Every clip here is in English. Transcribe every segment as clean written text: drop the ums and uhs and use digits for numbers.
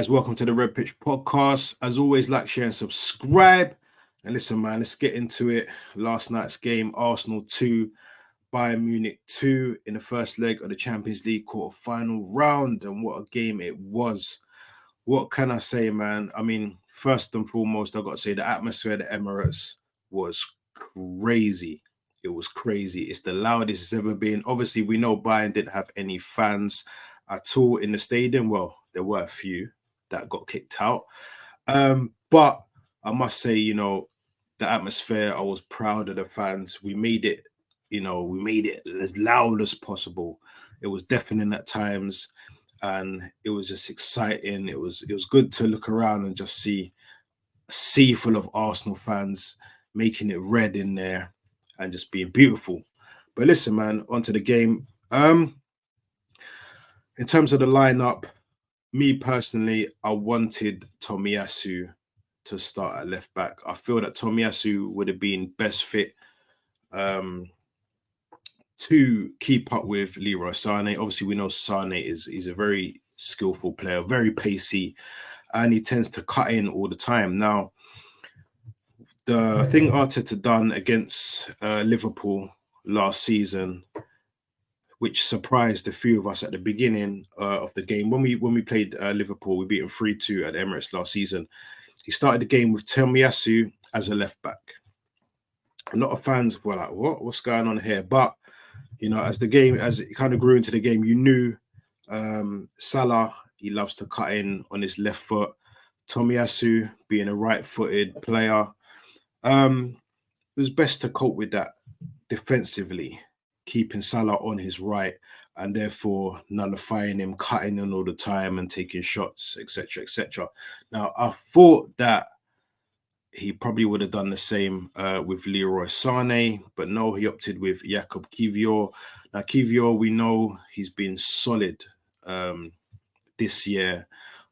guys? Welcome to the Red Pitch Podcast. As always, like, share, and subscribe. And listen, man, let's get into it. Last night's game, Arsenal 2, Bayern Munich 2 in the first leg of the Champions League quarter-final round. And what a game it was. What can I say, man? I mean, first and foremost, I've got to say the atmosphere at the Emirates was crazy. It was crazy. It's the loudest it's ever been. Obviously, we know Bayern didn't have any fans at all in the stadium. Well, there were a few that got kicked out. But I must say, the atmosphere, I was proud of the fans. We made it, we made it as loud as possible. It was deafening at times, and it was just exciting. It was good to look around and just see a sea full of Arsenal fans making it red in there and just being beautiful. But listen, man, onto the game. In terms of the lineup, me personally, I wanted Tomiyasu to start at left back. I feel that Tomiyasu would have been best fit to keep up with Leroy Sané. Obviously, we know Sané is a very skillful player, very pacey, and he tends to cut in all the time. Now, the thing Arteta done against Liverpool last season, which surprised a few of us at the beginning of the game. When we played Liverpool, we beat them 3-2 at Emirates last season. He started the game with Tomiyasu as a left back. A lot of fans were like, what's going on here? But, as it kind of grew into the game, you knew Salah, he loves to cut in on his left foot. Tomiyasu, being a right-footed player, it was best to cope with that defensively, keeping Salah on his right and therefore nullifying him, cutting in all the time and taking shots, etc., etc. Now, I thought that he probably would have done the same with Leroy Sané, but no, he opted with Jakub Kiwior. Now, Kiwior, we know he's been solid this year,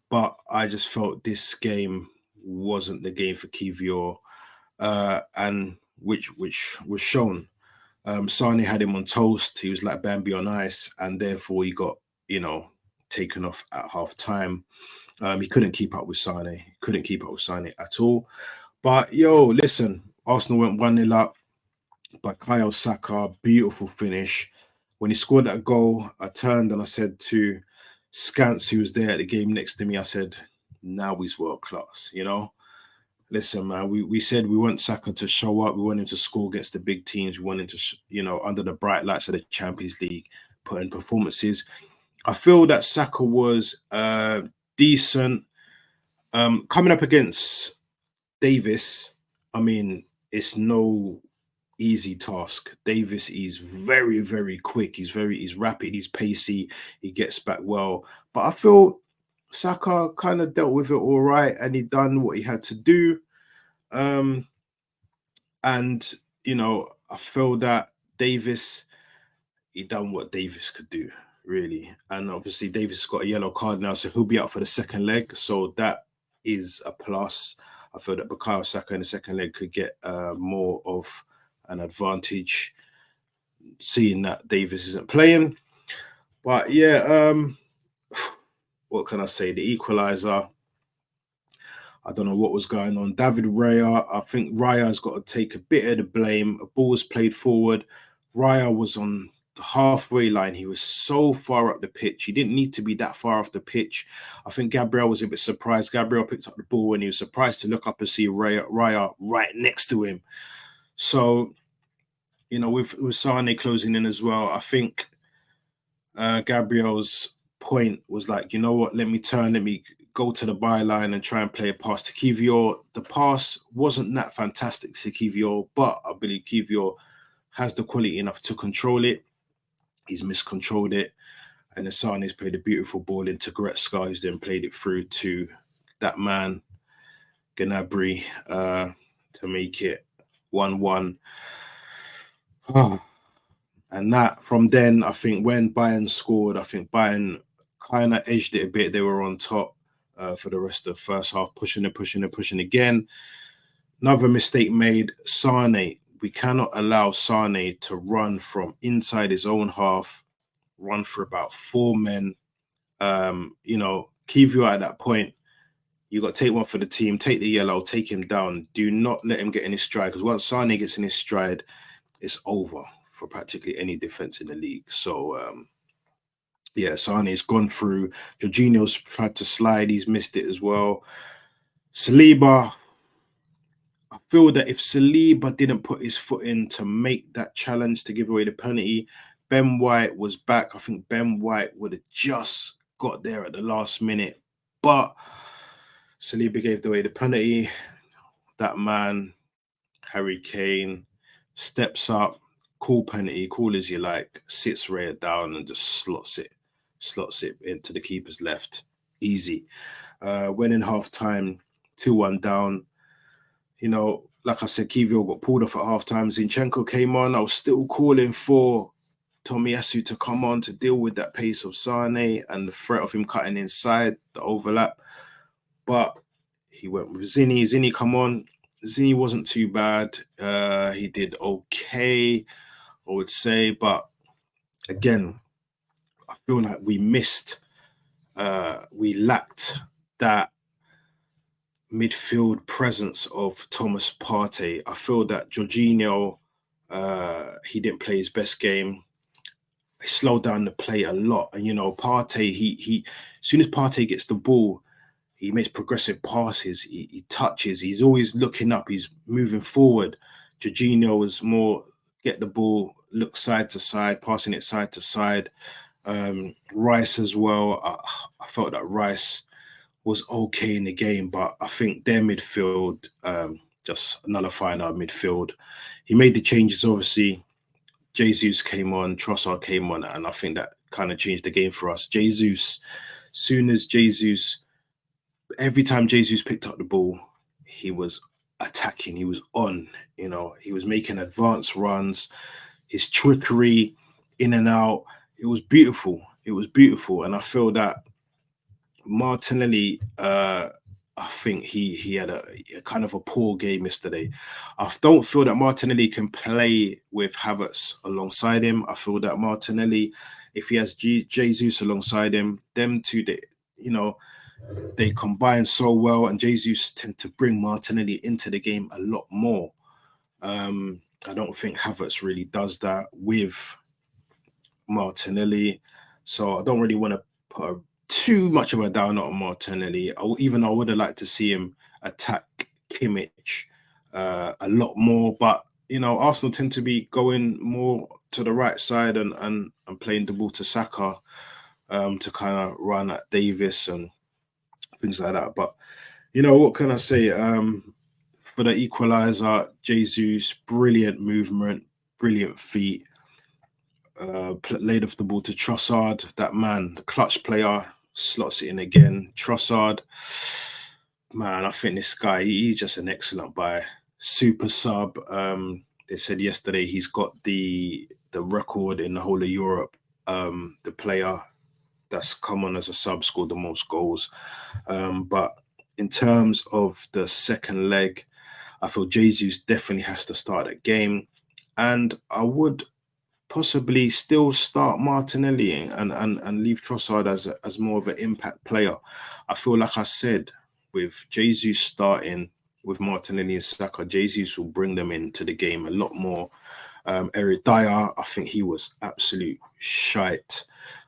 but I just felt this game wasn't the game for Kiwior, and which was shown. Sane had him on toast. He was like Bambi on ice, and therefore he got, taken off at half time. He couldn't keep up with Sane. At all. But listen, Arsenal went 1-0 up by Kyle Saka. Beautiful finish. When he scored that goal, I turned and I said to Scance, who was there at the game next to me, I said, now he's world class, Listen, man, we said we want Saka to show up. We want him to score against the big teams. We want him to, under the bright lights of the Champions League, put in performances. I feel that Saka was decent. Coming up against Davis, I mean, it's no easy task. Davis is very, very quick. He's rapid. He's pacey. He gets back well. But I feel Saka kind of dealt with it all right, and he done what he had to do. And I feel that Davis, he done what Davis could do, really. And obviously Davis got a yellow card now, so he'll be out for the second leg. So that is a plus. I feel that Bukayo Saka in the second leg could get more of an advantage, seeing that Davis isn't playing. But yeah, what can I say? The equaliser, I don't know what was going on. David Raya, I think Raya's got to take a bit of the blame. A ball was played forward. Raya was on the halfway line. He was so far up the pitch. He didn't need to be that far off the pitch. I think Gabriel was a bit surprised. Gabriel picked up the ball and he was surprised to look up and see Raya right next to him. So, with Sane closing in as well, I think Gabriel's point was like, you know what, let me go to the byline and try and play a pass to Kiwior. The pass wasn't that fantastic to Kiwior, but I believe Kiwior has the quality enough to control it. He's miscontrolled it. And then Sane's played a beautiful ball into Goretzka, who's then played it through to that man, Gnabry, to make it 1-1. And that, from then, I think when Bayern scored, I think Bayern kind of edged it a bit. They were on top for the rest of the first half, pushing again. Another mistake made, Sane. We cannot allow Sane to run from inside his own half, run for about 4 men. Kiwior at that point, You got to take one for the team, take the yellow, take him down. Do not let him get in his stride, because once Sane gets in his stride, it's over for practically any defense in the league. So, yeah, Sane's gone through. Jorginho's tried to slide, he's missed it as well. Saliba, I feel that if Saliba didn't put his foot in to make that challenge to give away the penalty, Ben White was back. I think Ben White would have just got there at the last minute, but Saliba gave away the penalty. That man, Harry Kane, steps up, cool penalty, cool as you like, sits Raya down and just slots it into the keeper's left. Easy. Went in half time, 2-1 down. You know, like I said, Kivio got pulled off at half time. Zinchenko came on. I was still calling for Tomiyasu to come on to deal with that pace of Sane and the threat of him cutting inside, the overlap. But he went with Zinny. Zinny come on. Zinny wasn't too bad. He did okay, I would say. But again, I feel like we lacked that midfield presence of Thomas Partey. I feel that Jorginho, he didn't play his best game. He slowed down the play a lot. And, you know, Partey, he as soon as Partey gets the ball, he makes progressive passes. He touches. He's always looking up. He's moving forward. Jorginho was more get the ball, look side to side, passing it side to side. Rice as well. I felt that Rice was okay in the game, but I think their midfield just nullifying our midfield. He made the changes, obviously. Jesus came on, Trossard came on, and I think that kind of changed the game for us. Every time Jesus picked up the ball, he was attacking, he was on, you know, he was making advanced runs, his trickery in and out. It was beautiful. It was beautiful. And I feel that Martinelli, I think he had a kind of a poor game yesterday. I don't feel that Martinelli can play with Havertz alongside him. I feel that Martinelli, if he has Jesus alongside him, them two, they combine so well, and Jesus tend to bring Martinelli into the game a lot more. I don't think Havertz really does that with Martinelli, so I don't really want to put too much of a downer on Martinelli. Even though I would have liked to see him attack Kimmich a lot more, but you know, Arsenal tend to be going more to the right side and playing the ball to Saka to kind of run at Davis and things like that. But you know, what can I say? For the equaliser, Jesus, brilliant movement, brilliant feet. Laid off the ball to Trossard. That man, the clutch player, slots it in again. Trossard, man, I think this guy, he's just an excellent buy. Super sub. They said yesterday he's got the record in the whole of Europe. The player that's come on as a sub scored the most goals. But in terms of the second leg, I feel Jesus definitely has to start that game. And I would possibly still start Martinelli and leave Trossard as more of an impact player. I feel like I said, with Jesus starting with Martinelli and Saka, Jesus will bring them into the game a lot more. Eric Dyer, I think he was absolute shite.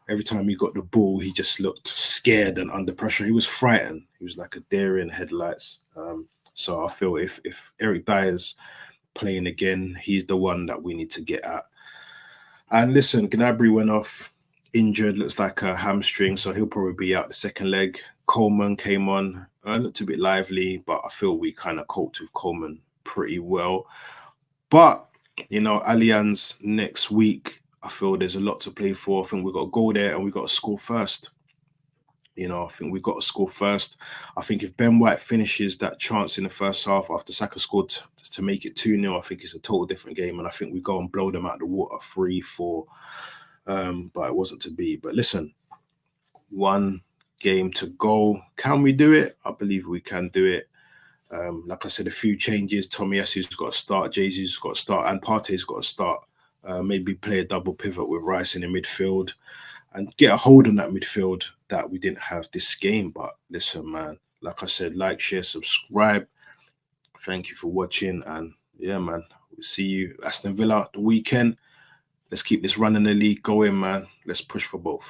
Every time he got the ball, he just looked scared and under pressure. He was frightened. He was like a deer in headlights. So I feel if Eric Dyer's playing again, he's the one that we need to get at. And listen, Gnabry went off injured, looks like a hamstring, so he'll probably be out the second leg. Coleman came on, looked a bit lively, but I feel we kind of coped with Coleman pretty well. But, you know, Allianz next week, I feel there's a lot to play for. I think we've got to go there and we've got to score first. You know, I think we've got to score first. I think if Ben White finishes that chance in the first half after Saka scored to make it 2-0, I think it's a total different game. And I think we go and blow them out of the water 3-4. But it wasn't to be. But listen, one game to go. Can we do it? I believe we can do it. Like I said, a few changes. Tomiyasu's got to start. Jesus got to start. And Partey's got to start. Maybe play a double pivot with Rice in the midfield and get a hold on that midfield that we didn't have this game. But listen, man, Like I said, like, share, subscribe. Thank you for watching. And yeah, man, we'll see you Aston Villa the weekend. Let's keep this run in the league going, man. Let's push for both.